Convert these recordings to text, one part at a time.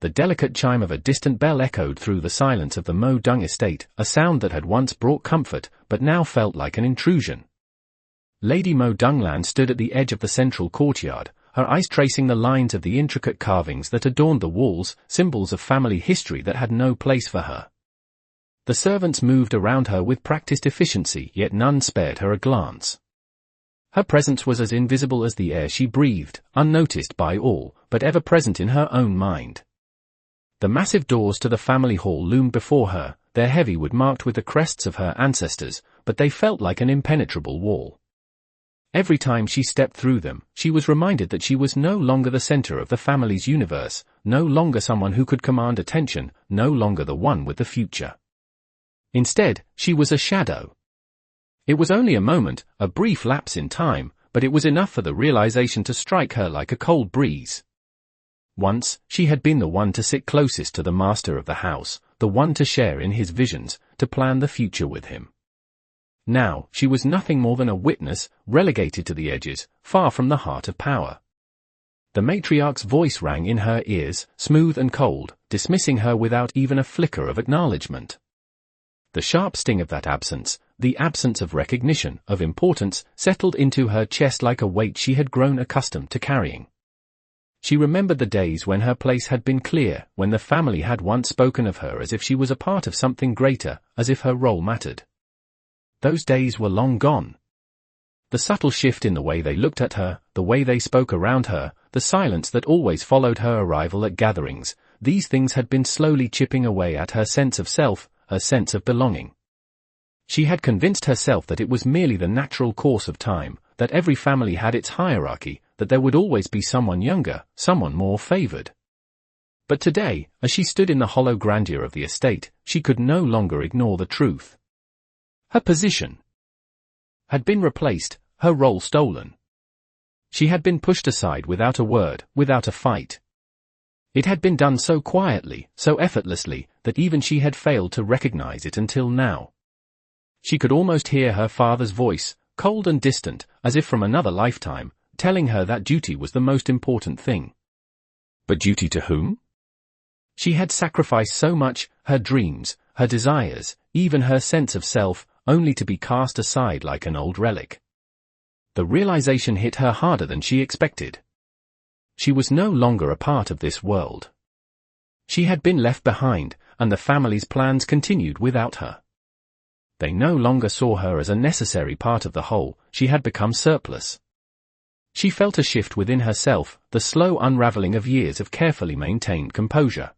The delicate chime of a distant bell echoed through the silence of the Mo Dung estate, a sound that had once brought comfort, but now felt like an intrusion. Lady Mo Dunglan stood at the edge of the central courtyard, her eyes tracing the lines of the intricate carvings that adorned the walls, symbols of family history that had no place for her. The servants moved around her with practiced efficiency, yet none spared her a glance. Her presence was as invisible as the air she breathed, unnoticed by all, but ever present in her own mind. The massive doors to the family hall loomed before her, their heavy wood marked with the crests of her ancestors, but they felt like an impenetrable wall. Every time she stepped through them, she was reminded that she was no longer the center of the family's universe, no longer someone who could command attention, no longer the one with the future. Instead, she was a shadow. It was only a moment, a brief lapse in time, but it was enough for the realization to strike her like a cold breeze. Once, she had been the one to sit closest to the master of the house, the one to share in his visions, to plan the future with him. Now, she was nothing more than a witness, relegated to the edges, far from the heart of power. The matriarch's voice rang in her ears, smooth and cold, dismissing her without even a flicker of acknowledgement. The sharp sting of that absence, the absence of recognition, of importance, settled into her chest like a weight she had grown accustomed to carrying. She remembered the days when her place had been clear, when the family had once spoken of her as if she was a part of something greater, as if her role mattered. Those days were long gone. The subtle shift in the way they looked at her, the way they spoke around her, the silence that always followed her arrival at gatherings, these things had been slowly chipping away at her sense of self, her sense of belonging. She had convinced herself that it was merely the natural course of time, that every family had its hierarchy, that there would always be someone younger, someone more favored. But today, as she stood in the hollow grandeur of the estate, she could no longer ignore the truth. Her position had been replaced, her role stolen. She had been pushed aside without a word, without a fight. It had been done so quietly, so effortlessly, that even she had failed to recognize it until now. She could almost hear her father's voice, cold and distant, as if from another lifetime, telling her that duty was the most important thing. But duty to whom? She had sacrificed so much, her dreams, her desires, even her sense of self, only to be cast aside like an old relic. The realization hit her harder than she expected. She was no longer a part of this world. She had been left behind, and the family's plans continued without her. They no longer saw her as a necessary part of the whole, she had become surplus. She felt a shift within herself, the slow unraveling of years of carefully maintained composure.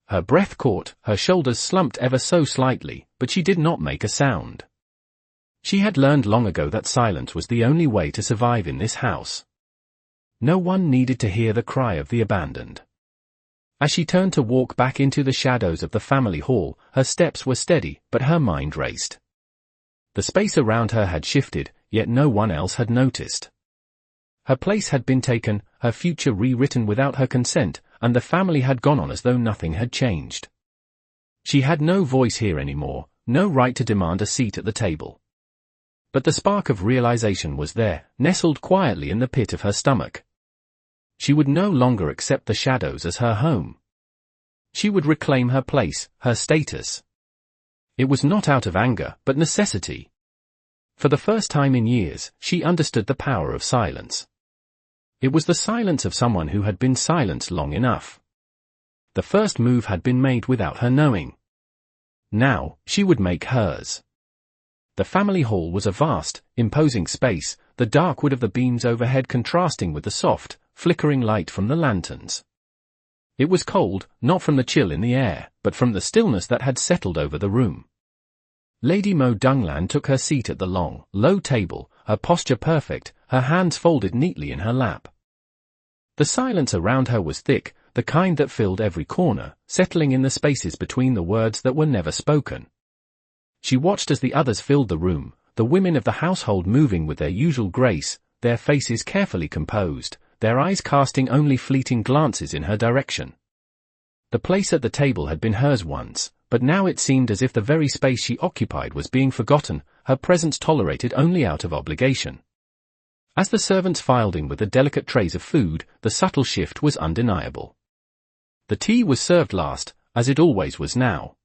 Her breath caught, her shoulders slumped ever so slightly, but she did not make a sound. She had learned long ago that silence was the only way to survive in this house. No one needed to hear the cry of the abandoned. As she turned to walk back into the shadows of the family hall, her steps were steady, but her mind raced. The space around her had shifted, yet no one else had noticed. Her place had been taken, her future rewritten without her consent, and the family had gone on as though nothing had changed. She had no voice here anymore, no right to demand a seat at the table. But the spark of realization was there, nestled quietly in the pit of her stomach. She would no longer accept the shadows as her home. She would reclaim her place, her status. It was not out of anger, but necessity. For the first time in years, she understood the power of silence. It was the silence of someone who had been silenced long enough. The first move had been made without her knowing. Now, she would make hers. The family hall was a vast, imposing space, the dark wood of the beams overhead contrasting with the soft, flickering light from the lanterns. It was cold, not from the chill in the air, but from the stillness that had settled over the room. Lady Mo Dunglan took her seat at the long, low table, her posture perfect, her hands folded neatly in her lap. The silence around her was thick, the kind that filled every corner, settling in the spaces between the words that were never spoken. She watched as the others filled the room, the women of the household moving with their usual grace, their faces carefully composed, their eyes casting only fleeting glances in her direction. The place at the table had been hers once, but now it seemed as if the very space she occupied was being forgotten, her presence tolerated only out of obligation. As the servants filed in with the delicate trays of food, the subtle shift was undeniable. The tea was served last, as it always was now.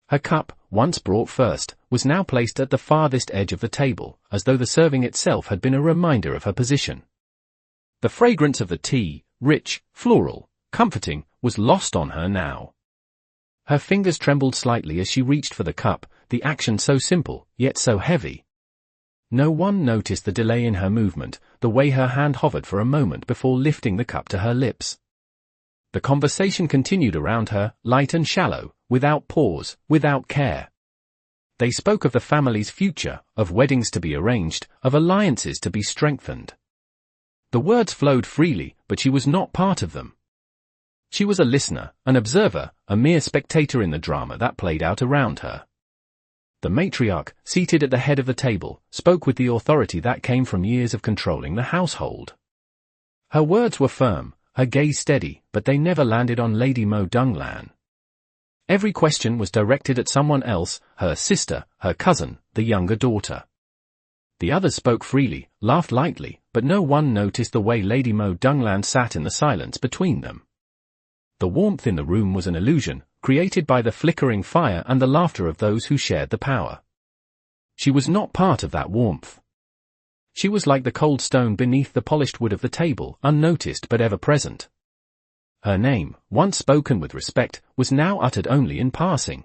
Her cup, once brought first, was now placed at the farthest edge of the table, as though the serving itself had been a reminder of her position. The fragrance of the tea, rich, floral, comforting, was lost on her now. Her fingers trembled slightly as she reached for the cup, the action so simple, yet so heavy. No one noticed the delay in her movement, the way her hand hovered for a moment before lifting the cup to her lips. The conversation continued around her, light and shallow, without pause, without care. They spoke of the family's future, of weddings to be arranged, of alliances to be strengthened. The words flowed freely, but she was not part of them. She was a listener, an observer, a mere spectator in the drama that played out around her. The matriarch, seated at the head of the table, spoke with the authority that came from years of controlling the household. Her words were firm, her gaze steady, but they never landed on Lady Mo Dunglan. Every question was directed at someone else, her sister, her cousin, the younger daughter. The others spoke freely, laughed lightly, but no one noticed the way Lady Mo Dunglan sat in the silence between them. The warmth in the room was an illusion, created by the flickering fire and the laughter of those who shared the power. She was not part of that warmth. She was like the cold stone beneath the polished wood of the table, unnoticed but ever present. Her name, once spoken with respect, was now uttered only in passing.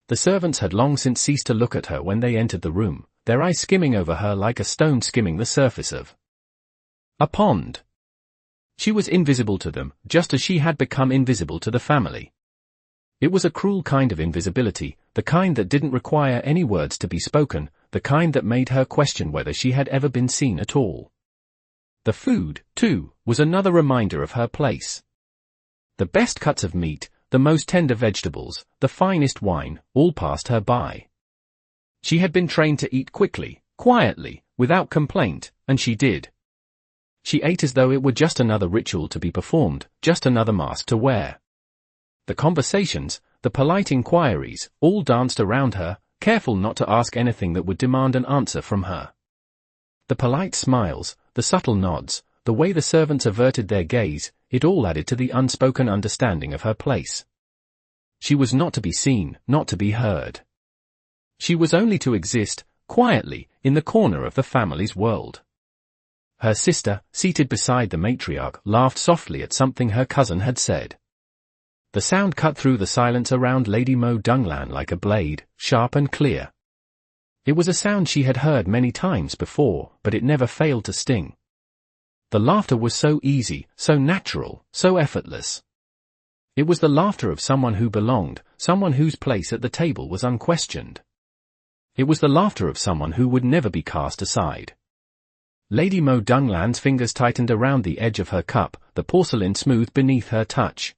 The servants had long since ceased to look at her when they entered the room, their eyes skimming over her like a stone skimming the surface of a pond. She was invisible to them, just as she had become invisible to the family. It was a cruel kind of invisibility, the kind that didn't require any words to be spoken, the kind that made her question whether she had ever been seen at all. The food, too, was another reminder of her place. The best cuts of meat, the most tender vegetables, the finest wine, all passed her by. She had been trained to eat quickly, quietly, without complaint, and she did. She ate as though it were just another ritual to be performed, just another mask to wear. The conversations, the polite inquiries, all danced around her, careful not to ask anything that would demand an answer from her. The polite smiles, the subtle nods, the way the servants averted their gaze, it all added to the unspoken understanding of her place. She was not to be seen, not to be heard. She was only to exist, quietly, in the corner of the family's world. Her sister, seated beside the matriarch, laughed softly at something her cousin had said. The sound cut through the silence around Lady Mo Dunglan like a blade, sharp and clear. It was a sound she had heard many times before, but it never failed to sting. The laughter was so easy, so natural, so effortless. It was the laughter of someone who belonged, someone whose place at the table was unquestioned. It was the laughter of someone who would never be cast aside. Lady Mo Dunglan's fingers tightened around the edge of her cup, the porcelain smooth beneath her touch.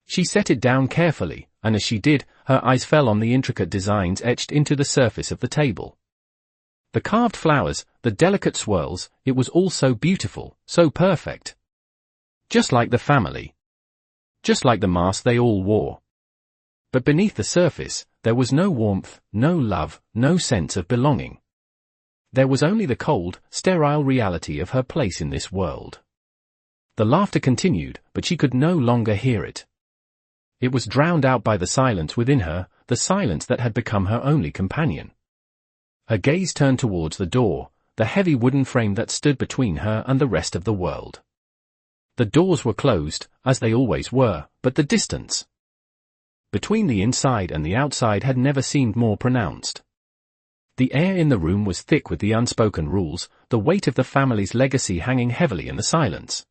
She set it down carefully, and as she did, her eyes fell on the intricate designs etched into the surface of the table. The carved flowers, the delicate swirls, it was all so beautiful, so perfect. Just like the family. Just like the mask they all wore. But beneath the surface, there was no warmth, no love, no sense of belonging. There was only the cold, sterile reality of her place in this world. The laughter continued, but she could no longer hear it. It was drowned out by the silence within her, the silence that had become her only companion. Her gaze turned towards the door, the heavy wooden frame that stood between her and the rest of the world. The doors were closed, as they always were, but the distance between the inside and the outside had never seemed more pronounced. The air in the room was thick with the unspoken rules, the weight of the family's legacy hanging heavily in the silence.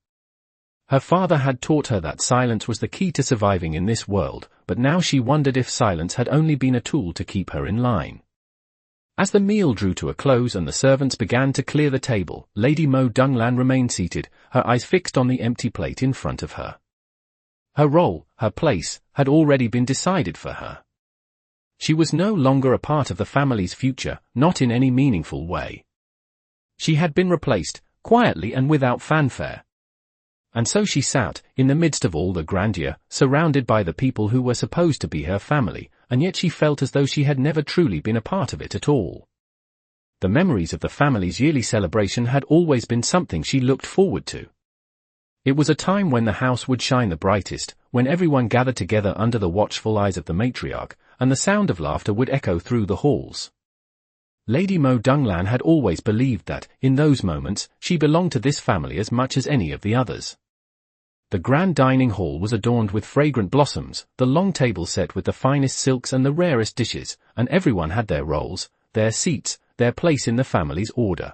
Her father had taught her that silence was the key to surviving in this world, but now she wondered if silence had only been a tool to keep her in line. As the meal drew to a close and the servants began to clear the table, Lady Mo Dunglan remained seated, her eyes fixed on the empty plate in front of her. Her role, her place, had already been decided for her. She was no longer a part of the family's future, not in any meaningful way. She had been replaced, quietly and without fanfare. And so she sat, in the midst of all the grandeur, surrounded by the people who were supposed to be her family, and yet she felt as though she had never truly been a part of it at all. The memories of the family's yearly celebration had always been something she looked forward to. It was a time when the house would shine the brightest, when everyone gathered together under the watchful eyes of the matriarch, and the sound of laughter would echo through the halls. Lady Mo Dunglan had always believed that, in those moments, she belonged to this family as much as any of the others. The grand dining hall was adorned with fragrant blossoms, the long table set with the finest silks and the rarest dishes, and everyone had their roles, their seats, their place in the family's order.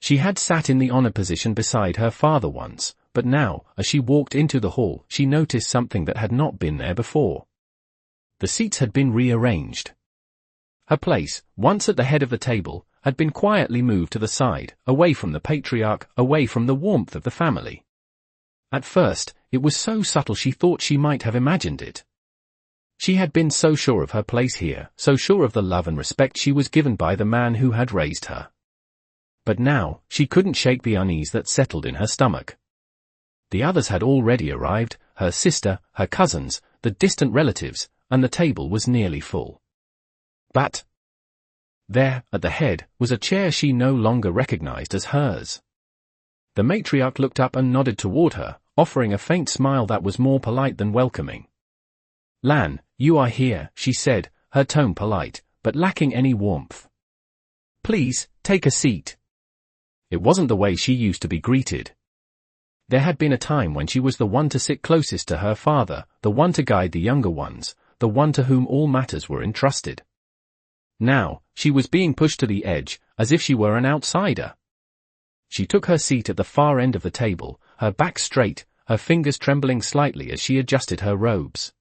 She had sat in the honored position beside her father once, but now, as she walked into the hall, she noticed something that had not been there before. The seats had been rearranged. Her place, once at the head of the table, had been quietly moved to the side, away from the patriarch, away from the warmth of the family. At first, it was so subtle she thought she might have imagined it. She had been so sure of her place here, so sure of the love and respect she was given by the man who had raised her. But now, she couldn't shake the unease that settled in her stomach. The others had already arrived, her sister, her cousins, the distant relatives, and the table was nearly full. But there, at the head, was a chair she no longer recognized as hers. The matriarch looked up and nodded toward her, offering a faint smile that was more polite than welcoming. "Lan, you are here," she said, her tone polite, but lacking any warmth. "Please, take a seat." It wasn't the way she used to be greeted. There had been a time when she was the one to sit closest to her father, the one to guide the younger ones, the one to whom all matters were entrusted. Now, she was being pushed to the edge, as if she were an outsider. She took her seat at the far end of the table, her back straight, her fingers trembling slightly as she adjusted her robes.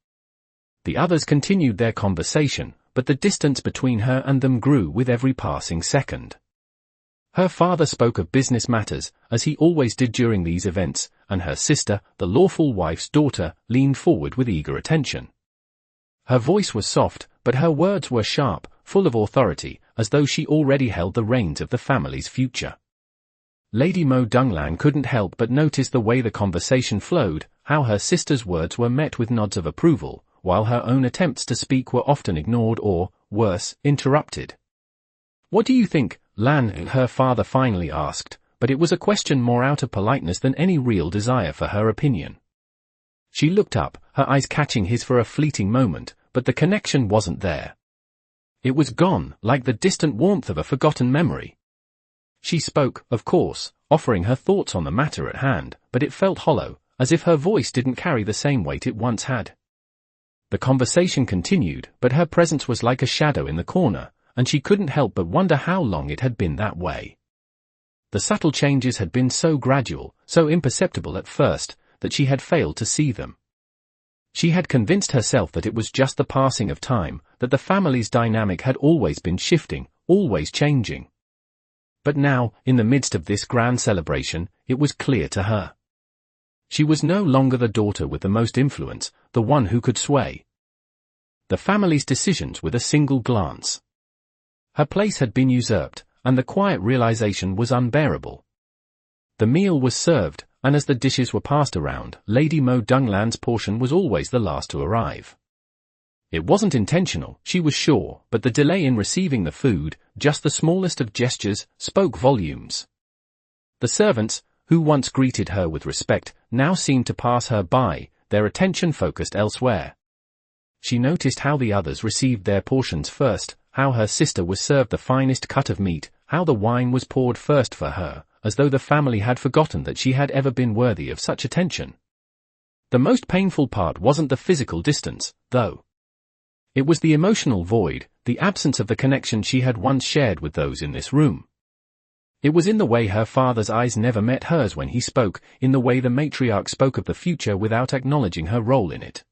The others continued their conversation, but the distance between her and them grew with every passing second. Her father spoke of business matters, as he always did during these events, and her sister, the lawful wife's daughter, leaned forward with eager attention. Her voice was soft, but her words were sharp, full of authority, as though she already held the reins of the family's future. Lady Mo Dunglan couldn't help but notice the way the conversation flowed, how her sister's words were met with nods of approval, while her own attempts to speak were often ignored or, worse, interrupted. "What do you think, Lan?" her father finally asked, but it was a question more out of politeness than any real desire for her opinion. She looked up, her eyes catching his for a fleeting moment, but the connection wasn't there. It was gone, like the distant warmth of a forgotten memory. She spoke, of course, offering her thoughts on the matter at hand, but it felt hollow, as if her voice didn't carry the same weight it once had. The conversation continued, but her presence was like a shadow in the corner, and she couldn't help but wonder how long it had been that way. The subtle changes had been so gradual, so imperceptible at first, that she had failed to see them. She had convinced herself that it was just the passing of time, that the family's dynamic had always been shifting, always changing. But now, in the midst of this grand celebration, it was clear to her. She was no longer the daughter with the most influence, the one who could sway the family's decisions with a single glance. Her place had been usurped, and the quiet realization was unbearable. The meal was served, and as the dishes were passed around, Lady Mo Dunglan's portion was always the last to arrive. It wasn't intentional, she was sure, but the delay in receiving the food, just the smallest of gestures, spoke volumes. The servants, who once greeted her with respect, now seemed to pass her by, their attention focused elsewhere. She noticed how the others received their portions first, how her sister was served the finest cut of meat, how the wine was poured first for her, as though the family had forgotten that she had ever been worthy of such attention. The most painful part wasn't the physical distance, though. It was the emotional void, the absence of the connection she had once shared with those in this room. It was in the way her father's eyes never met hers when he spoke, in the way the matriarch spoke of the future without acknowledging her role in it.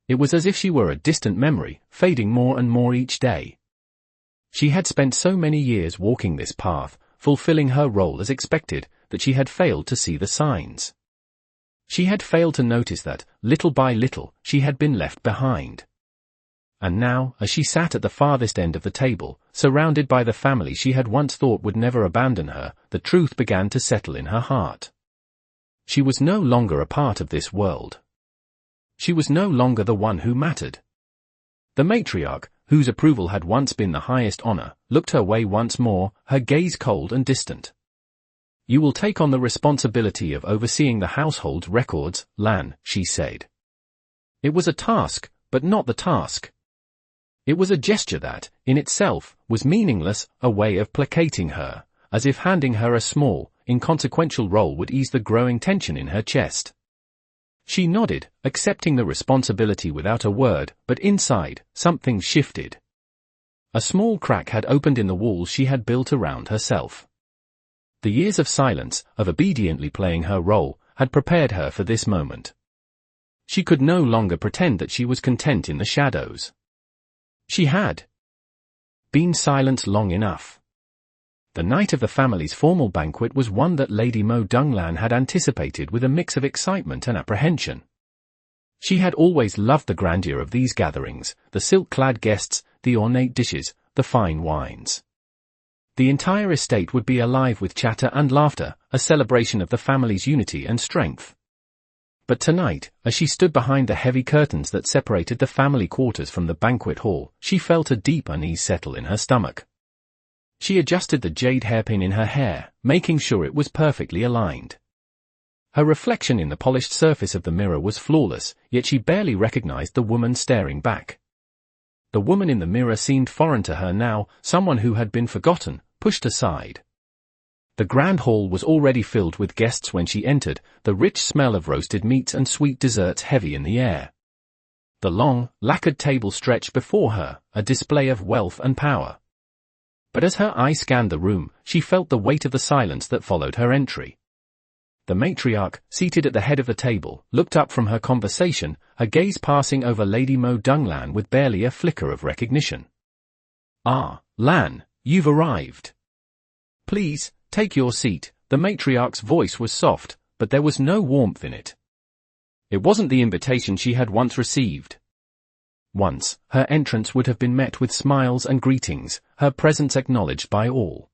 It was as if she were a distant memory, fading more and more each day. She had spent so many years walking this path, fulfilling her role as expected, that she had failed to see the signs. She had failed to notice that, little by little, she had been left behind. And now, as she sat at the farthest end of the table, surrounded by the family she had once thought would never abandon her, the truth began to settle in her heart. She was no longer a part of this world. She was no longer the one who mattered. The matriarch, whose approval had once been the highest honor, looked her way once more, her gaze cold and distant. You will take on the responsibility of overseeing the household's records, Lan, she said. It was a task, but not the task. It was a gesture that, in itself, was meaningless, a way of placating her, as if handing her a small, inconsequential role would ease the growing tension in her chest. She nodded, accepting the responsibility without a word, but inside, something shifted. A small crack had opened in the walls she had built around herself. The years of silence, of obediently playing her role, had prepared her for this moment. She could no longer pretend that she was content in the shadows. She had been silent long enough. The night of the family's formal banquet was one that Lady Mo Dunglan had anticipated with a mix of excitement and apprehension. She had always loved the grandeur of these gatherings, the silk-clad guests, the ornate dishes, the fine wines. The entire estate would be alive with chatter and laughter, a celebration of the family's unity and strength. But tonight, as she stood behind the heavy curtains that separated the family quarters from the banquet hall, she felt a deep unease settle in her stomach. She adjusted the jade hairpin in her hair, making sure it was perfectly aligned. Her reflection in the polished surface of the mirror was flawless, yet she barely recognized the woman staring back. The woman in the mirror seemed foreign to her now, someone who had been forgotten, pushed aside. The grand hall was already filled with guests when she entered, the rich smell of roasted meats and sweet desserts heavy in the air. The long, lacquered table stretched before her, a display of wealth and power. But as her eye scanned the room, she felt the weight of the silence that followed her entry. The matriarch, seated at the head of the table, looked up from her conversation, her gaze passing over Lady Mo Dunglan with barely a flicker of recognition. "Ah, Lan, you've arrived. Please, take your seat." The matriarch's voice was soft, but there was no warmth in it. It wasn't the invitation she had once received. Once, her entrance would have been met with smiles and greetings, her presence acknowledged by all.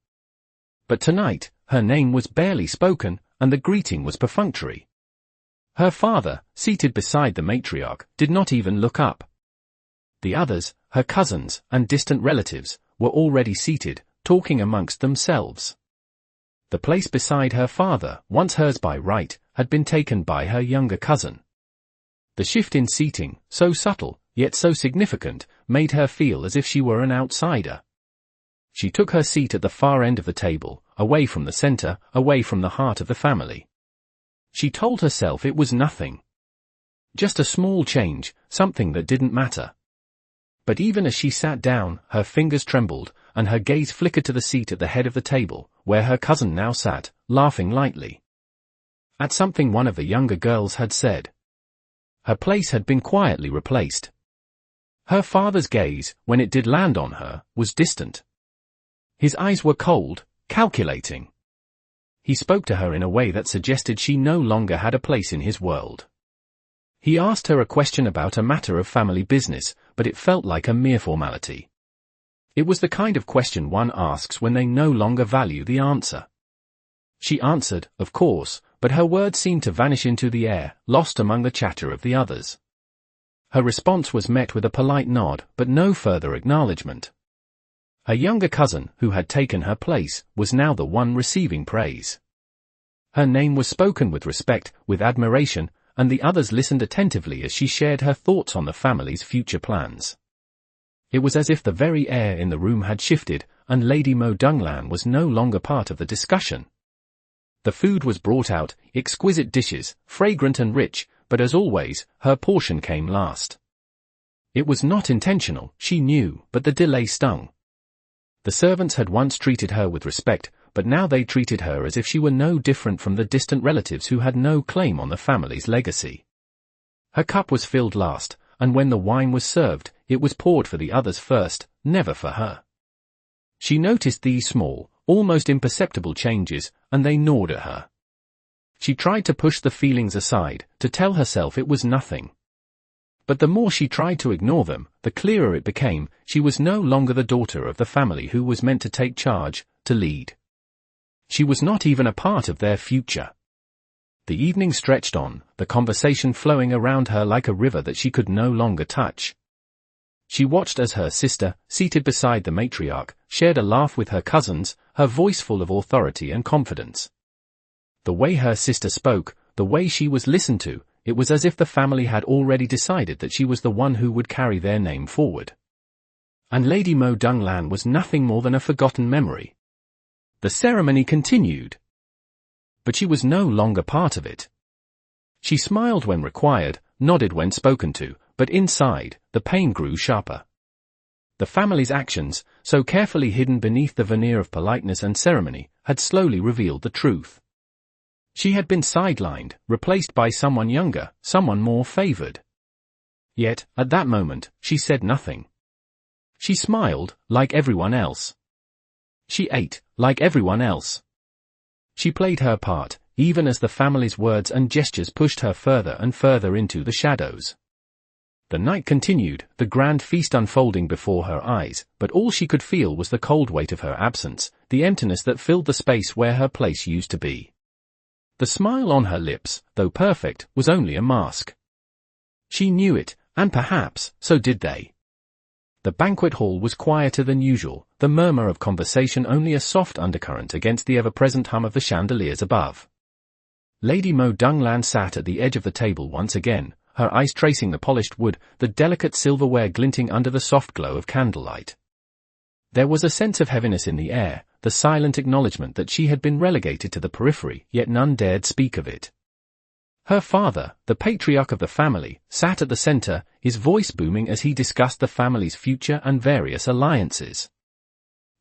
But tonight, her name was barely spoken, and the greeting was perfunctory. Her father, seated beside the matriarch, did not even look up. The others, her cousins and distant relatives, were already seated, talking amongst themselves. The place beside her father, once hers by right, had been taken by her younger cousin. The shift in seating, so subtle, yet so significant, made her feel as if she were an outsider. She took her seat at the far end of the table, away from the center, away from the heart of the family. She told herself it was nothing. Just a small change, something that didn't matter. But even as she sat down, her fingers trembled, and her gaze flickered to the seat at the head of the table, where her cousin now sat, laughing lightly. At something one of the younger girls had said. Her place had been quietly replaced. Her father's gaze, when it did land on her, was distant. His eyes were cold, calculating. He spoke to her in a way that suggested she no longer had a place in his world. He asked her a question about a matter of family business, but it felt like a mere formality. It was the kind of question one asks when they no longer value the answer. She answered, of course, but her words seemed to vanish into the air, lost among the chatter of the others. Her response was met with a polite nod, but no further acknowledgement. Her younger cousin, who had taken her place, was now the one receiving praise. Her name was spoken with respect, with admiration, and the others listened attentively as she shared her thoughts on the family's future plans. It was as if the very air in the room had shifted, and Lady Mo Dunglan was no longer part of the discussion. The food was brought out, exquisite dishes, fragrant and rich, but as always, her portion came last. It was not intentional, she knew, but the delay stung. The servants had once treated her with respect, but now they treated her as if she were no different from the distant relatives who had no claim on the family's legacy. Her cup was filled last, and when the wine was served, it was poured for the others first, never for her. She noticed these small, almost imperceptible changes, and they gnawed at her. She tried to push the feelings aside, to tell herself it was nothing. But the more she tried to ignore them, the clearer it became, she was no longer the daughter of the family who was meant to take charge, to lead. She was not even a part of their future. The evening stretched on, the conversation flowing around her like a river that she could no longer touch. She watched as her sister, seated beside the matriarch, shared a laugh with her cousins, her voice full of authority and confidence. The way her sister spoke, the way she was listened to, it was as if the family had already decided that she was the one who would carry their name forward. And Lady Mo Dunglan was nothing more than a forgotten memory. The ceremony continued. But she was no longer part of it. She smiled when required, nodded when spoken to, but inside, the pain grew sharper. The family's actions, so carefully hidden beneath the veneer of politeness and ceremony, had slowly revealed the truth. She had been sidelined, replaced by someone younger, someone more favored. Yet, at that moment, she said nothing. She smiled, like everyone else. She ate, like everyone else. She played her part, even as the family's words and gestures pushed her further and further into the shadows. The night continued, the grand feast unfolding before her eyes, but all she could feel was the cold weight of her absence, the emptiness that filled the space where her place used to be. The smile on her lips, though perfect, was only a mask. She knew it, and perhaps, so did they. The banquet hall was quieter than usual, the murmur of conversation only a soft undercurrent against the ever-present hum of the chandeliers above. Lady Mo Dunglan sat at the edge of the table once again, her eyes tracing the polished wood, the delicate silverware glinting under the soft glow of candlelight. There was a sense of heaviness in the air, the silent acknowledgement that she had been relegated to the periphery, yet none dared speak of it. Her father, the patriarch of the family, sat at the center, his voice booming as he discussed the family's future and various alliances.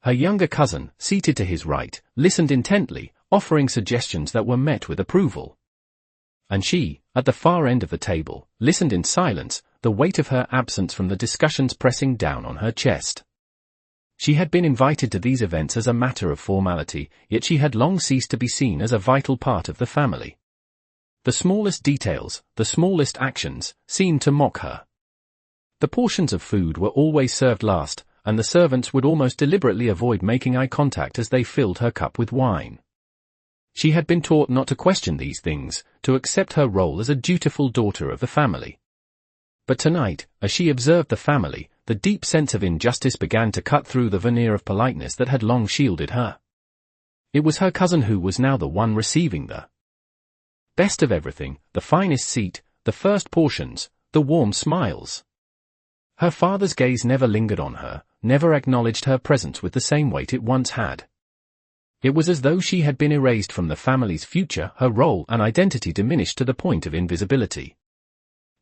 Her younger cousin, seated to his right, listened intently, offering suggestions that were met with approval. And she, at the far end of the table, listened in silence, the weight of her absence from the discussions pressing down on her chest. She had been invited to these events as a matter of formality, yet she had long ceased to be seen as a vital part of the family. The smallest details, the smallest actions, seemed to mock her. The portions of food were always served last, and the servants would almost deliberately avoid making eye contact as they filled her cup with wine. She had been taught not to question these things, to accept her role as a dutiful daughter of the family. But tonight, as she observed the family, the deep sense of injustice began to cut through the veneer of politeness that had long shielded her. It was her cousin who was now the one receiving the best of everything, the finest seat, the first portions, the warm smiles. Her father's gaze never lingered on her, never acknowledged her presence with the same weight it once had. It was as though she had been erased from the family's future, her role and identity diminished to the point of invisibility.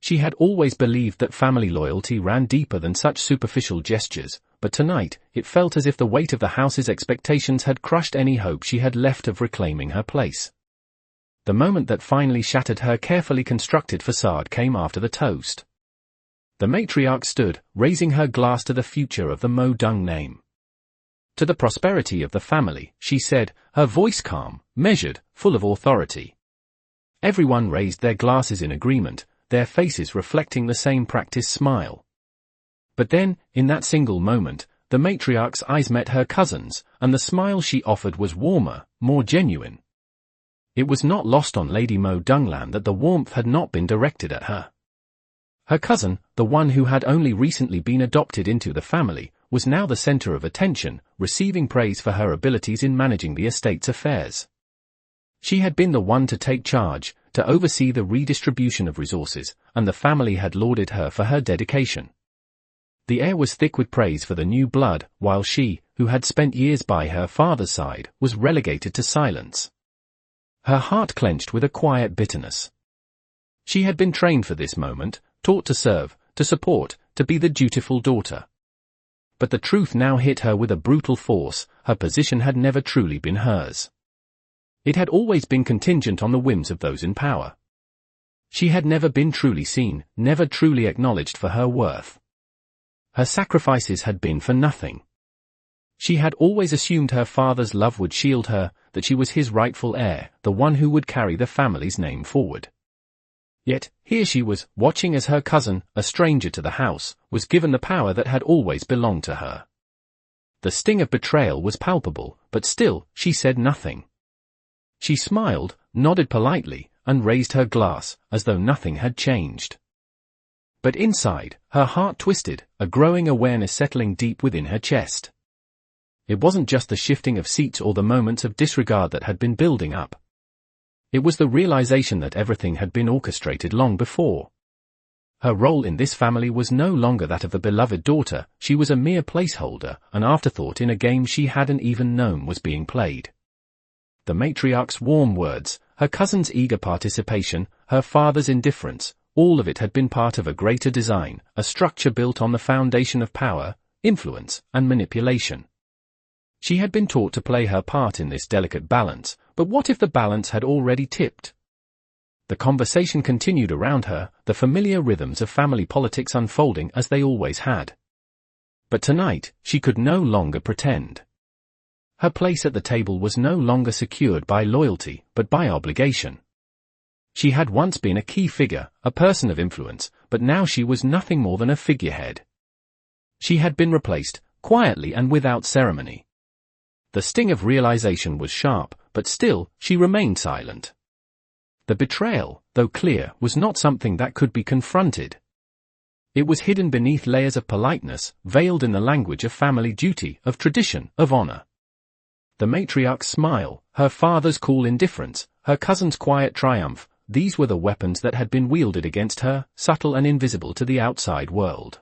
She had always believed that family loyalty ran deeper than such superficial gestures, but tonight, it felt as if the weight of the house's expectations had crushed any hope she had left of reclaiming her place. The moment that finally shattered her carefully constructed facade came after the toast. The matriarch stood, raising her glass to the future of the Mo Dung name. To the prosperity of the family, she said, her voice calm, measured, full of authority. Everyone raised their glasses in agreement, their faces reflecting the same practiced smile. But then, in that single moment, the matriarch's eyes met her cousin's, and the smile she offered was warmer, more genuine. It was not lost on Lady Mo Dunglan that the warmth had not been directed at her. Her cousin, the one who had only recently been adopted into the family, was now the center of attention, receiving praise for her abilities in managing the estate's affairs. She had been the one to take charge, to oversee the redistribution of resources, and the family had lauded her for her dedication. The air was thick with praise for the new blood, while she, who had spent years by her father's side, was relegated to silence. Her heart clenched with a quiet bitterness. She had been trained for this moment, taught to serve, to support, to be the dutiful daughter. But the truth now hit her with a brutal force, her position had never truly been hers. It had always been contingent on the whims of those in power. She had never been truly seen, never truly acknowledged for her worth. Her sacrifices had been for nothing. She had always assumed her father's love would shield her, that she was his rightful heir, the one who would carry the family's name forward. Yet, here she was, watching as her cousin, a stranger to the house, was given the power that had always belonged to her. The sting of betrayal was palpable, but still, she said nothing. She smiled, nodded politely, and raised her glass, as though nothing had changed. But inside, her heart twisted, a growing awareness settling deep within her chest. It wasn't just the shifting of seats or the moments of disregard that had been building up. It was the realization that everything had been orchestrated long before. Her role in this family was no longer that of the beloved daughter, she was a mere placeholder, an afterthought in a game she hadn't even known was being played. The matriarch's warm words, her cousin's eager participation, her father's indifference, all of it had been part of a greater design, a structure built on the foundation of power, influence, and manipulation. She had been taught to play her part in this delicate balance, but what if the balance had already tipped? The conversation continued around her, the familiar rhythms of family politics unfolding as they always had. But tonight, she could no longer pretend. Her place at the table was no longer secured by loyalty, but by obligation. She had once been a key figure, a person of influence, but now she was nothing more than a figurehead. She had been replaced, quietly and without ceremony. The sting of realization was sharp, but still, she remained silent. The betrayal, though clear, was not something that could be confronted. It was hidden beneath layers of politeness, veiled in the language of family duty, of tradition, of honor. The matriarch's smile, her father's cool indifference, her cousin's quiet triumph, these were the weapons that had been wielded against her, subtle and invisible to the outside world.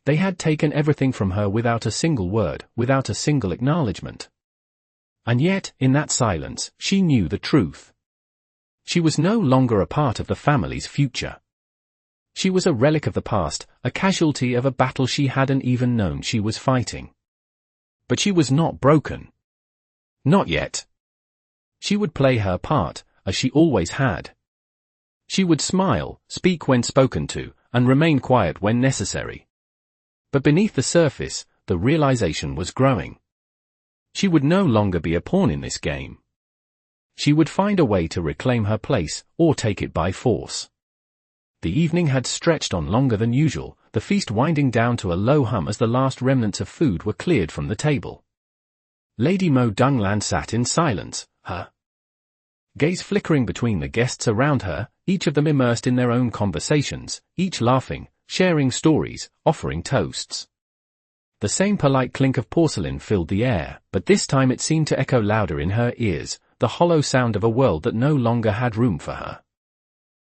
They had taken everything from her without a single word, without a single acknowledgement. And yet, in that silence, she knew the truth. She was no longer a part of the family's future. She was a relic of the past, a casualty of a battle she hadn't even known she was fighting. But she was not broken. Not yet. She would play her part, as she always had. She would smile, speak when spoken to, and remain quiet when necessary. But beneath the surface, the realization was growing. She would no longer be a pawn in this game. She would find a way to reclaim her place, or take it by force. The evening had stretched on longer than usual, the feast winding down to a low hum as the last remnants of food were cleared from the table. Lady Mo Dunglan sat in silence, her gaze flickering between the guests around her, each of them immersed in their own conversations, each laughing, sharing stories, offering toasts. The same polite clink of porcelain filled the air, but this time it seemed to echo louder in her ears, the hollow sound of a world that no longer had room for her.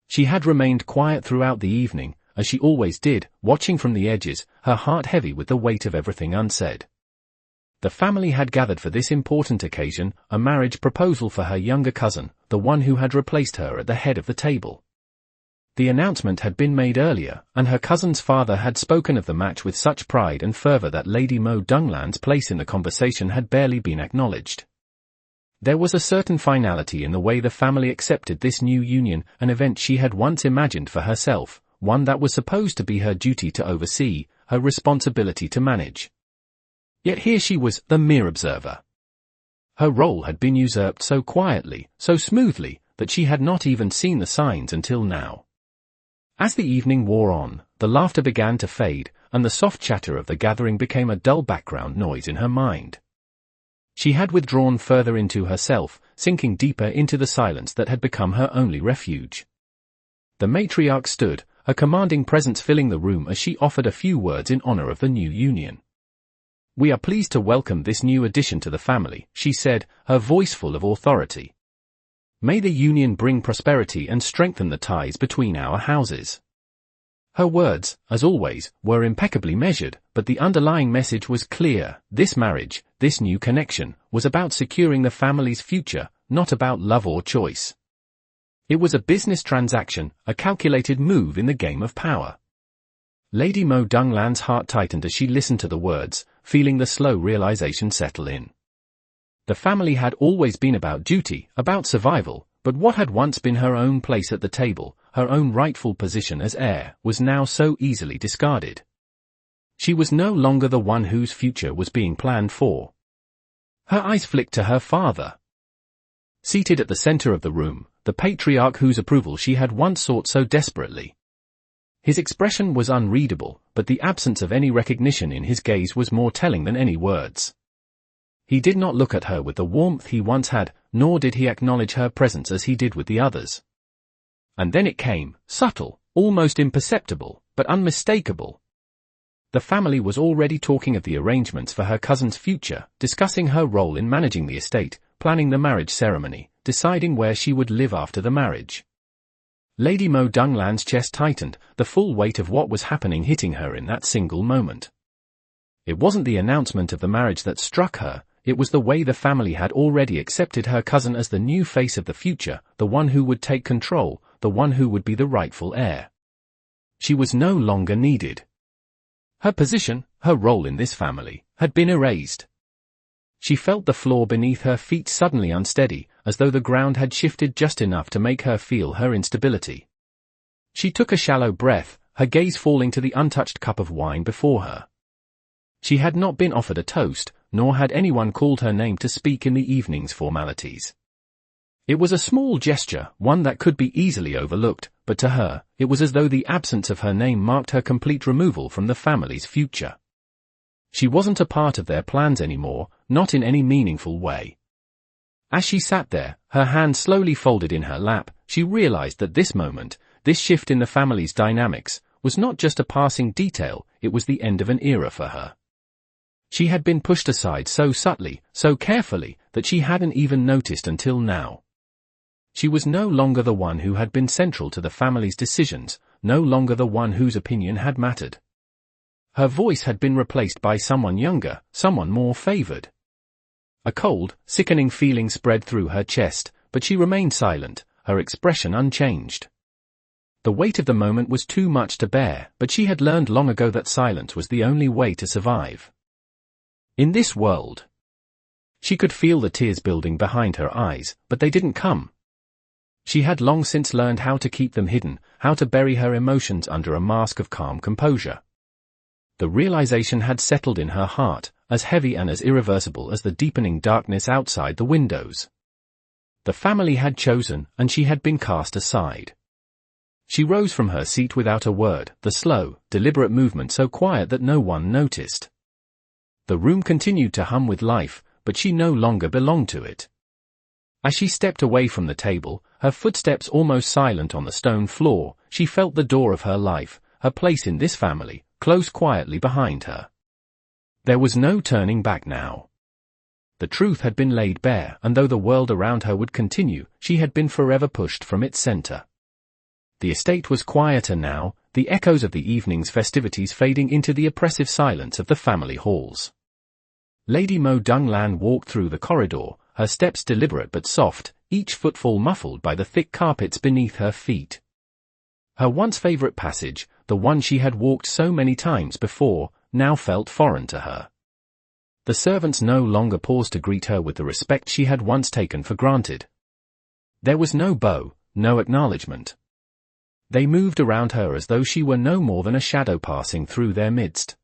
She had remained quiet throughout the evening, as she always did, watching from the edges, her heart heavy with the weight of everything unsaid. The family had gathered for this important occasion, a marriage proposal for her younger cousin, the one who had replaced her at the head of the table. The announcement had been made earlier, and her cousin's father had spoken of the match with such pride and fervor that Lady Mo Dunglan's place in the conversation had barely been acknowledged. There was a certain finality in the way the family accepted this new union, an event she had once imagined for herself, one that was supposed to be her duty to oversee, her responsibility to manage. Yet here she was, the mere observer. Her role had been usurped so quietly, so smoothly, that she had not even seen the signs until now. As the evening wore on, the laughter began to fade, and the soft chatter of the gathering became a dull background noise in her mind. She had withdrawn further into herself, sinking deeper into the silence that had become her only refuge. The matriarch stood, a commanding presence filling the room as she offered a few words in honor of the new union. "We are pleased to welcome this new addition to the family," she said, her voice full of authority. "May the union bring prosperity and strengthen the ties between our houses." Her words, as always, were impeccably measured, but the underlying message was clear. This marriage, this new connection, was about securing the family's future, not about love or choice. It was a business transaction, a calculated move in the game of power. Lady Mo Dunglan's heart tightened as she listened to the words, feeling the slow realization settle in. The family had always been about duty, about survival, but what had once been her own place at the table, her own rightful position as heir, was now so easily discarded. She was no longer the one whose future was being planned for. Her eyes flicked to her father. Seated at the center of the room, the patriarch whose approval she had once sought so desperately. His expression was unreadable, but the absence of any recognition in his gaze was more telling than any words. He did not look at her with the warmth he once had, nor did he acknowledge her presence as he did with the others. And then it came, subtle, almost imperceptible, but unmistakable. The family was already talking of the arrangements for her cousin's future, discussing her role in managing the estate, planning the marriage ceremony, deciding where she would live after the marriage. Lady Mo Dunglan's chest tightened, the full weight of what was happening hitting her in that single moment. It wasn't the announcement of the marriage that struck her, it was the way the family had already accepted her cousin as the new face of the future, the one who would take control, the one who would be the rightful heir. She was no longer needed. Her position, her role in this family, had been erased. She felt the floor beneath her feet suddenly unsteady, as though the ground had shifted just enough to make her feel her instability. She took a shallow breath, her gaze falling to the untouched cup of wine before her. She had not been offered a toast, nor had anyone called her name to speak in the evening's formalities. It was a small gesture, one that could be easily overlooked, but to her, it was as though the absence of her name marked her complete removal from the family's future. She wasn't a part of their plans anymore, not in any meaningful way. As she sat there, her hands slowly folded in her lap, she realized that this moment, this shift in the family's dynamics, was not just a passing detail, it was the end of an era for her. She had been pushed aside so subtly, so carefully, that she hadn't even noticed until now. She was no longer the one who had been central to the family's decisions, no longer the one whose opinion had mattered. Her voice had been replaced by someone younger, someone more favored. A cold, sickening feeling spread through her chest, but she remained silent, her expression unchanged. The weight of the moment was too much to bear, but she had learned long ago that silence was the only way to survive. In this world. She could feel the tears building behind her eyes, but they didn't come. She had long since learned how to keep them hidden, how to bury her emotions under a mask of calm composure. The realization had settled in her heart, as heavy and as irreversible as the deepening darkness outside the windows. The family had chosen, and she had been cast aside. She rose from her seat without a word, the slow, deliberate movement so quiet that no one noticed. The room continued to hum with life, but she no longer belonged to it. As she stepped away from the table, her footsteps almost silent on the stone floor, she felt the door of her life, her place in this family, close quietly behind her. There was no turning back now. The truth had been laid bare, and though the world around her would continue, she had been forever pushed from its center. The estate was quieter now, the echoes of the evening's festivities fading into the oppressive silence of the family halls. Lady Mo Dunglan walked through the corridor, her steps deliberate but soft, each footfall muffled by the thick carpets beneath her feet. Her once favorite passage, the one she had walked so many times before, now felt foreign to her. The servants no longer paused to greet her with the respect she had once taken for granted. There was no bow, no acknowledgement. They moved around her as though she were no more than a shadow passing through their midst.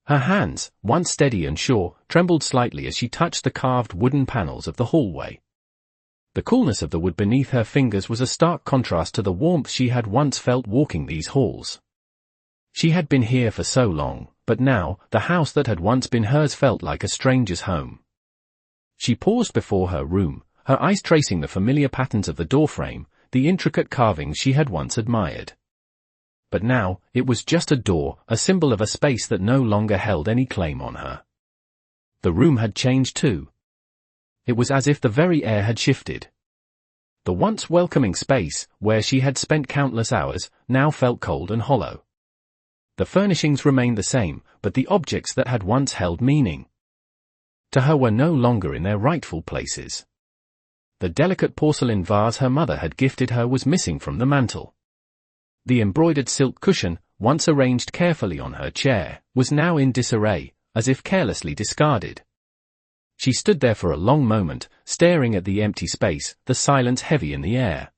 Her hands, once steady and sure, trembled slightly as she touched the carved wooden panels of the hallway. The coolness of the wood beneath her fingers was a stark contrast to the warmth she had once felt walking these halls. She had been here for so long, but now, the house that had once been hers felt like a stranger's home. She paused before her room, her eyes tracing the familiar patterns of the doorframe, the intricate carvings she had once admired. But now, it was just a door, a symbol of a space that no longer held any claim on her. The room had changed too. It was as if the very air had shifted. The once welcoming space, where she had spent countless hours, now felt cold and hollow. The furnishings remained the same, but the objects that had once held meaning to her were no longer in their rightful places. The delicate porcelain vase her mother had gifted her was missing from the mantel. The embroidered silk cushion, once arranged carefully on her chair, was now in disarray, as if carelessly discarded. She stood there for a long moment, staring at the empty space, the silence heavy in the air.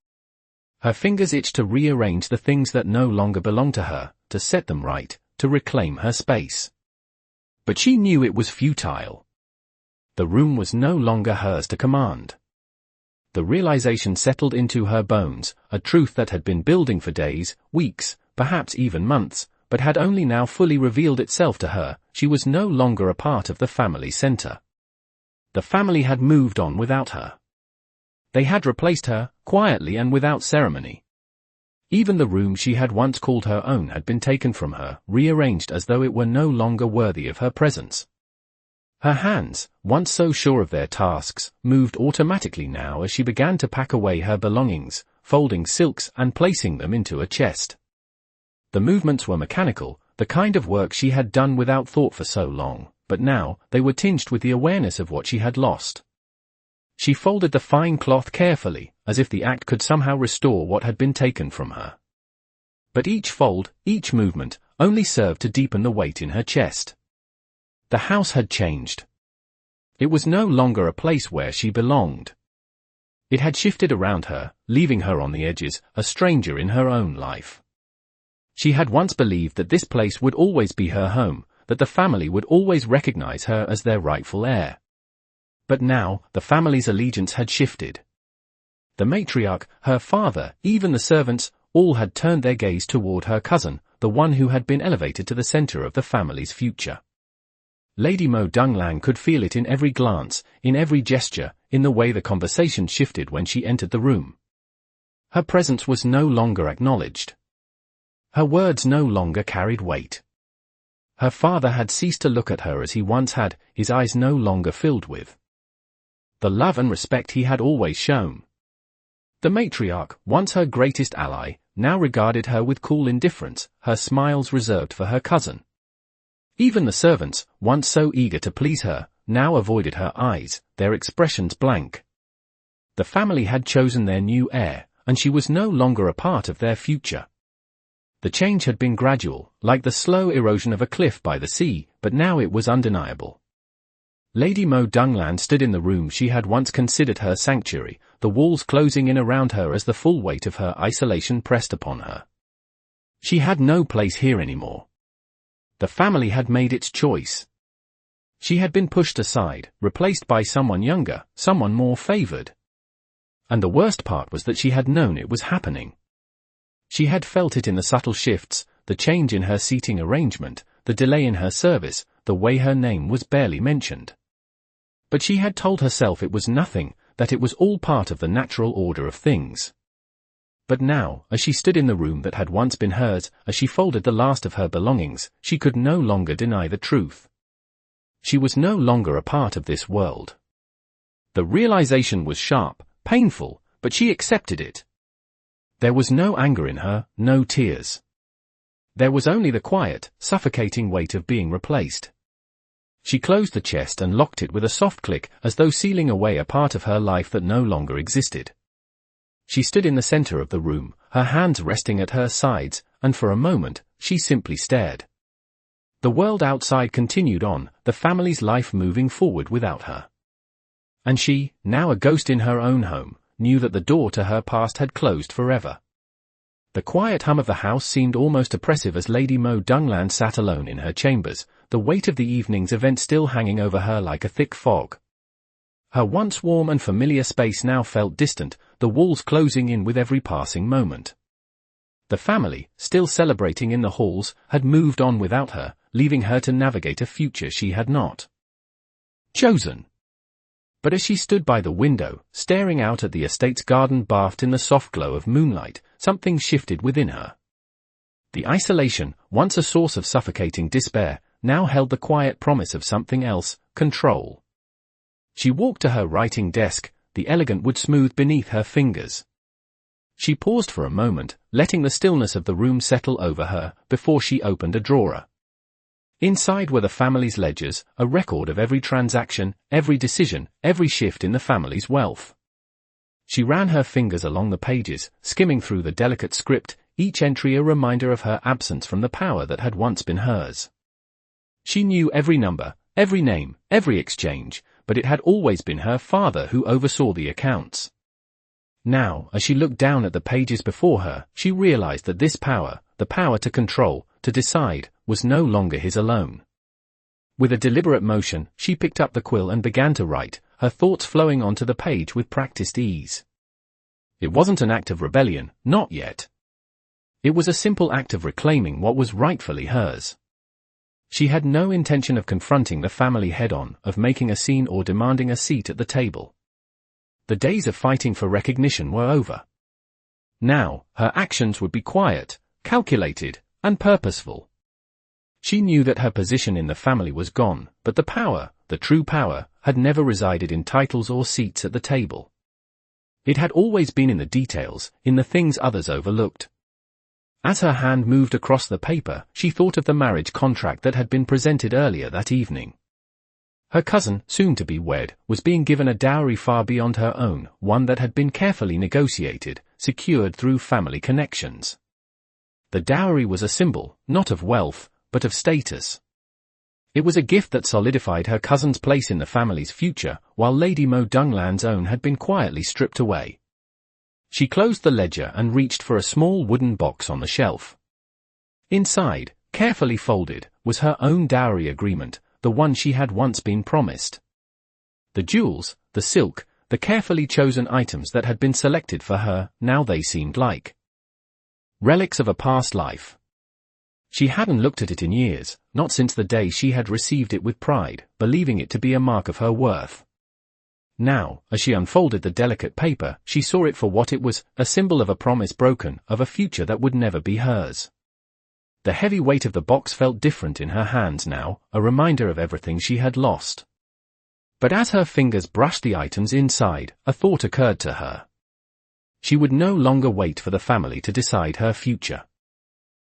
Her fingers itched to rearrange the things that no longer belonged to her, to set them right, to reclaim her space. But she knew it was futile. The room was no longer hers to command. The realization settled into her bones, a truth that had been building for days, weeks, perhaps even months, but had only now fully revealed itself to her. She was no longer a part of the family center. The family had moved on without her. They had replaced her, quietly and without ceremony. Even the room she had once called her own had been taken from her, rearranged as though it were no longer worthy of her presence. Her hands, once so sure of their tasks, moved automatically now as she began to pack away her belongings, folding silks and placing them into a chest. The movements were mechanical, the kind of work she had done without thought for so long, but now, they were tinged with the awareness of what she had lost. She folded the fine cloth carefully, as if the act could somehow restore what had been taken from her. But each fold, each movement, only served to deepen the weight in her chest. The house had changed. It was no longer a place where she belonged. It had shifted around her, leaving her on the edges, a stranger in her own life. She had once believed that this place would always be her home, that the family would always recognize her as their rightful heir. But now, the family's allegiance had shifted. The matriarch, her father, even the servants, all had turned their gaze toward her cousin, the one who had been elevated to the center of the family's future. Lady Mo Dunglan could feel it in every glance, in every gesture, in the way the conversation shifted when she entered the room. Her presence was no longer acknowledged. Her words no longer carried weight. Her father had ceased to look at her as he once had, his eyes no longer filled with the love and respect he had always shown. The matriarch, once her greatest ally, now regarded her with cool indifference, her smiles reserved for her cousin. Even the servants, once so eager to please her, now avoided her eyes, their expressions blank. The family had chosen their new heir, and she was no longer a part of their future. The change had been gradual, like the slow erosion of a cliff by the sea, but now it was undeniable. Lady Mo Dunglan stood in the room she had once considered her sanctuary, the walls closing in around her as the full weight of her isolation pressed upon her. She had no place here anymore. The family had made its choice. She had been pushed aside, replaced by someone younger, someone more favored. And the worst part was that she had known it was happening. She had felt it in the subtle shifts, the change in her seating arrangement, the delay in her service, the way her name was barely mentioned. But she had told herself it was nothing, that it was all part of the natural order of things. But now, as she stood in the room that had once been hers, as she folded the last of her belongings, she could no longer deny the truth. She was no longer a part of this world. The realization was sharp, painful, but she accepted it. There was no anger in her, no tears. There was only the quiet, suffocating weight of being replaced. She closed the chest and locked it with a soft click, as though sealing away a part of her life that no longer existed. She stood in the center of the room, her hands resting at her sides, and for a moment, she simply stared. The world outside continued on, the family's life moving forward without her. And she, now a ghost in her own home, knew that the door to her past had closed forever. The quiet hum of the house seemed almost oppressive as Lady Mo Dunglan sat alone in her chambers, the weight of the evening's event still hanging over her like a thick fog. Her once warm and familiar space now felt distant, the walls closing in with every passing moment. The family, still celebrating in the halls, had moved on without her, leaving her to navigate a future she had not chosen. But as she stood by the window, staring out at the estate's garden bathed in the soft glow of moonlight, something shifted within her. The isolation, once a source of suffocating despair, now held the quiet promise of something else, control. She walked to her writing desk, the elegant wood smooth beneath her fingers. She paused for a moment, letting the stillness of the room settle over her, before she opened a drawer. Inside were the family's ledgers, a record of every transaction, every decision, every shift in the family's wealth. She ran her fingers along the pages, skimming through the delicate script, each entry a reminder of her absence from the power that had once been hers. She knew every number, every name, every exchange, but it had always been her father who oversaw the accounts. Now, as she looked down at the pages before her, she realized that this power, the power to control, to decide, was no longer his alone. With a deliberate motion, she picked up the quill and began to write, her thoughts flowing onto the page with practiced ease. It wasn't an act of rebellion, not yet. It was a simple act of reclaiming what was rightfully hers. She had no intention of confronting the family head-on, of making a scene or demanding a seat at the table. The days of fighting for recognition were over. Now, her actions would be quiet, calculated, and purposeful. She knew that her position in the family was gone, but the the true power, had never resided in titles or seats at the table. It had always been in the details, in the things others overlooked. As her hand moved across the paper, she thought of the marriage contract that had been presented earlier that evening. Her cousin, soon to be wed, was being given a dowry far beyond her own, one that had been carefully negotiated, secured through family connections. The dowry was a symbol, not of wealth, but of status. It was a gift that solidified her cousin's place in the family's future, while Lady Mo Dunglan's own had been quietly stripped away. She closed the ledger and reached for a small wooden box on the shelf. Inside, carefully folded, was her own dowry agreement, the one she had once been promised. The jewels, the silk, the carefully chosen items that had been selected for her, now they seemed like relics of a past life. She hadn't looked at it in years, not since the day she had received it with pride, believing it to be a mark of her worth. Now, as she unfolded the delicate paper, she saw it for what it was, a symbol of a promise broken, of a future that would never be hers. The heavy weight of the box felt different in her hands now, a reminder of everything she had lost. But as her fingers brushed the items inside, a thought occurred to her. She would no longer wait for the family to decide her future.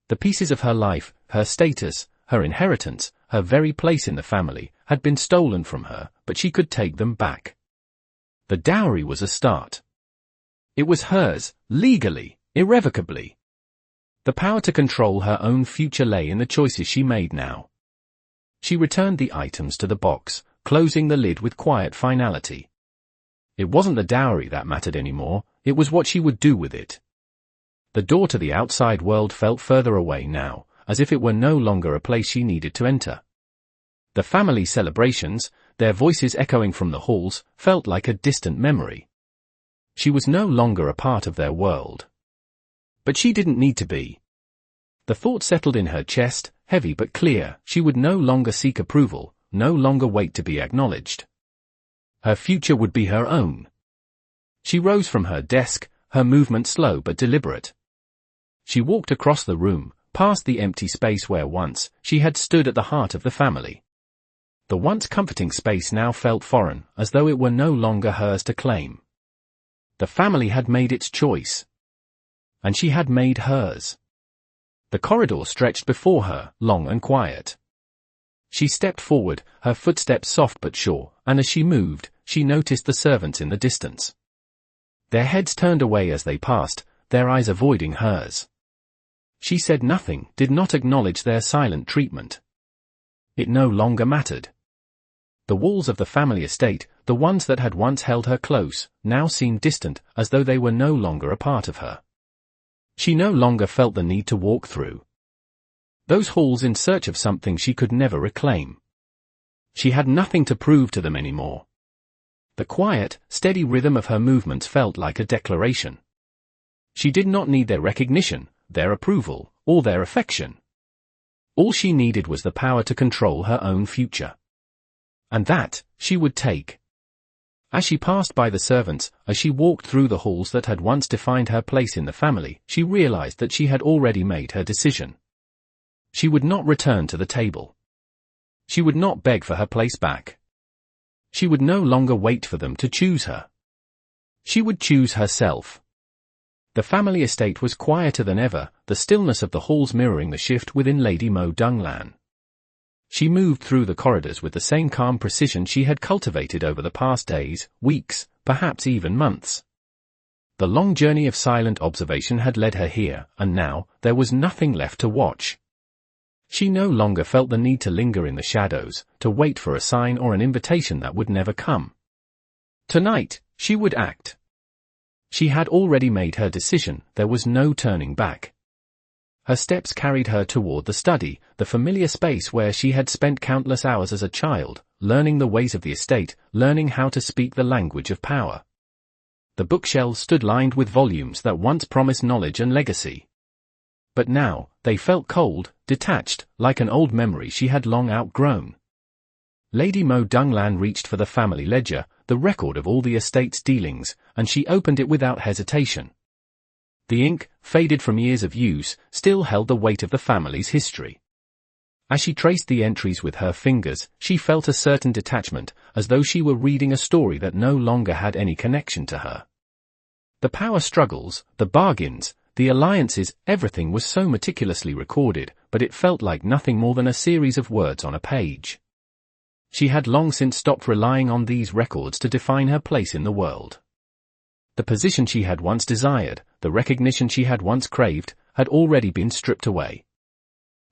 The pieces of her life, her status, her inheritance, her very place in the family, had been stolen from her, but she could take them back. The dowry was a start. It was hers, legally, irrevocably. The power to control her own future lay in the choices she made now. She returned the items to the box, closing the lid with quiet finality. It wasn't the dowry that mattered anymore, it was what she would do with it. The door to the outside world felt further away now, as if it were no longer a place she needed to enter. The family celebrations, their voices echoing from the halls, felt like a distant memory. She was no longer a part of their world. But she didn't need to be. The thought settled in her chest, heavy but clear. She would no longer seek approval, no longer wait to be acknowledged. Her future would be her own. She rose from her desk, her movement slow but deliberate. She walked across the room, past the empty space where once she had stood at the heart of the family. The once comforting space now felt foreign, as though it were no longer hers to claim. The family had made its choice. And she had made hers. The corridor stretched before her, long and quiet. She stepped forward, her footsteps soft but sure, and as she moved, she noticed the servants in the distance. Their heads turned away as they passed, their eyes avoiding hers. She said nothing, did not acknowledge their silent treatment. It no longer mattered. The walls of the family estate, the ones that had once held her close, now seemed distant, as though they were no longer a part of her. She no longer felt the need to walk through those halls in search of something she could never reclaim. She had nothing to prove to them anymore. The quiet, steady rhythm of her movements felt like a declaration. She did not need their recognition, their approval, or their affection. All she needed was the power to control her own future. And that, she would take. As she passed by the servants, as she walked through the halls that had once defined her place in the family, she realized that she had already made her decision. She would not return to the table. She would not beg for her place back. She would no longer wait for them to choose her. She would choose herself. The family estate was quieter than ever, the stillness of the halls mirroring the shift within Lady Mo Dunglan. She moved through the corridors with the same calm precision she had cultivated over the past days, weeks, perhaps even months. The long journey of silent observation had led her here, and now, there was nothing left to watch. She no longer felt the need to linger in the shadows, to wait for a sign or an invitation that would never come. Tonight, she would act. She had already made her decision, there was no turning back. Her steps carried her toward the study, the familiar space where she had spent countless hours as a child, learning the ways of the estate, learning how to speak the language of power. The bookshelves stood lined with volumes that once promised knowledge and legacy. But now, they felt cold, detached, like an old memory she had long outgrown. Lady Mo Dunglan reached for the family ledger, the record of all the estate's dealings, and she opened it without hesitation. The ink, faded from years of use, still held the weight of the family's history. As she traced the entries with her fingers, she felt a certain detachment, as though she were reading a story that no longer had any connection to her. The power struggles, the bargains, the alliances, everything was so meticulously recorded, but it felt like nothing more than a series of words on a page. She had long since stopped relying on these records to define her place in the world. The position she had once desired, the recognition she had once craved, had already been stripped away.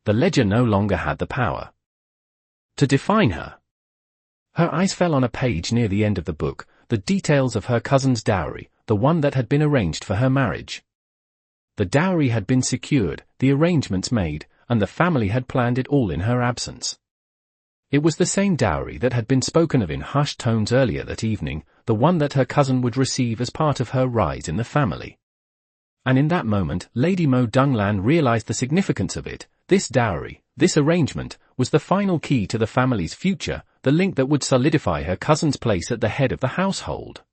The ledger no longer had the power to define her. Her eyes fell on a page near the end of the book, the details of her cousin's dowry, the one that had been arranged for her marriage. The dowry had been secured, the arrangements made, and the family had planned it all in her absence. It was the same dowry that had been spoken of in hushed tones earlier that evening, the one that her cousin would receive as part of her rise in the family. And in that moment, Lady Mo Dunglan realized the significance of it. This dowry, this arrangement, was the final key to the family's future, the link that would solidify her cousin's place at the head of the household.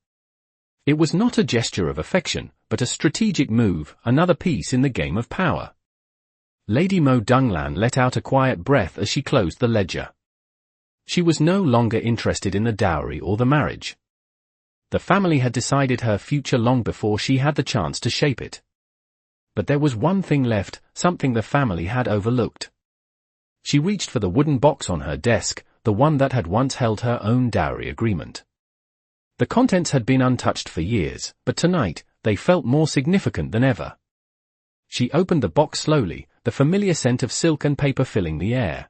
It was not a gesture of affection, but a strategic move, another piece in the game of power. Lady Mo Dunglan let out a quiet breath as she closed the ledger. She was no longer interested in the dowry or the marriage. The family had decided her future long before she had the chance to shape it. But there was one thing left, something the family had overlooked. She reached for the wooden box on her desk, the one that had once held her own dowry agreement. The contents had been untouched for years, but tonight, they felt more significant than ever. She opened the box slowly, the familiar scent of silk and paper filling the air.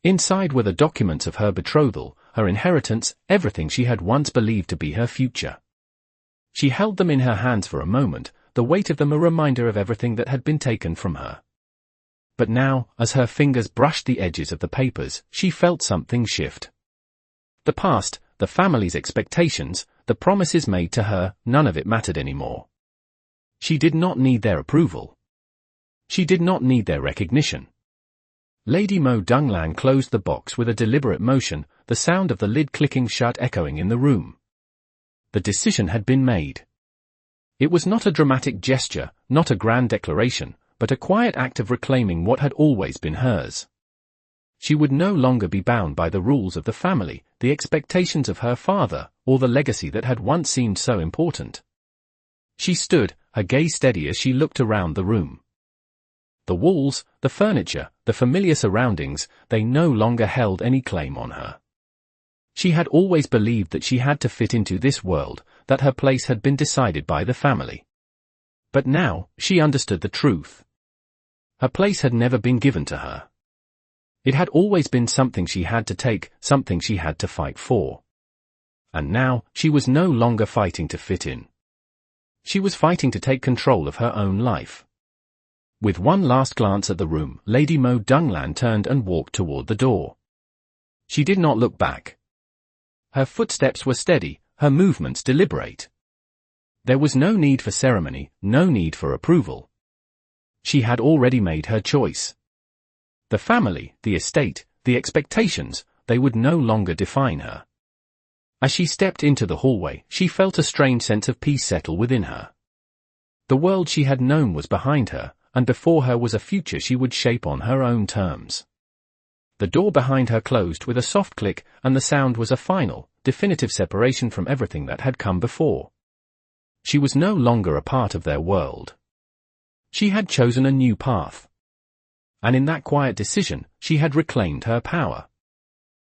Inside were the documents of her betrothal, her inheritance, everything she had once believed to be her future. She held them in her hands for a moment, the weight of them a reminder of everything that had been taken from her. But now, as her fingers brushed the edges of the papers, she felt something shift. The past, the family's expectations, the promises made to her, none of it mattered anymore. She did not need their approval. She did not need their recognition. Lady Mo Dunglan closed the box with a deliberate motion, the sound of the lid clicking shut echoing in the room. The decision had been made. It was not a dramatic gesture, not a grand declaration, but a quiet act of reclaiming what had always been hers. She would no longer be bound by the rules of the family, the expectations of her father, or the legacy that had once seemed so important. She stood, her gaze steady as she looked around the room. The walls, the furniture, the familiar surroundings, they no longer held any claim on her. She had always believed that she had to fit into this world, that her place had been decided by the family. But now, she understood the truth. Her place had never been given to her. It had always been something she had to take, something she had to fight for. And now, she was no longer fighting to fit in. She was fighting to take control of her own life. With one last glance at the room, Lady Mo Dunglan turned and walked toward the door. She did not look back. Her footsteps were steady, her movements deliberate. There was no need for ceremony, no need for approval. She had already made her choice. The family, the estate, the expectations, they would no longer define her. As she stepped into the hallway, she felt a strange sense of peace settle within her. The world she had known was behind her, and before her was a future she would shape on her own terms. The door behind her closed with a soft click, and the sound was a final, definitive separation from everything that had come before. She was no longer a part of their world. She had chosen a new path. And in that quiet decision, she had reclaimed her power.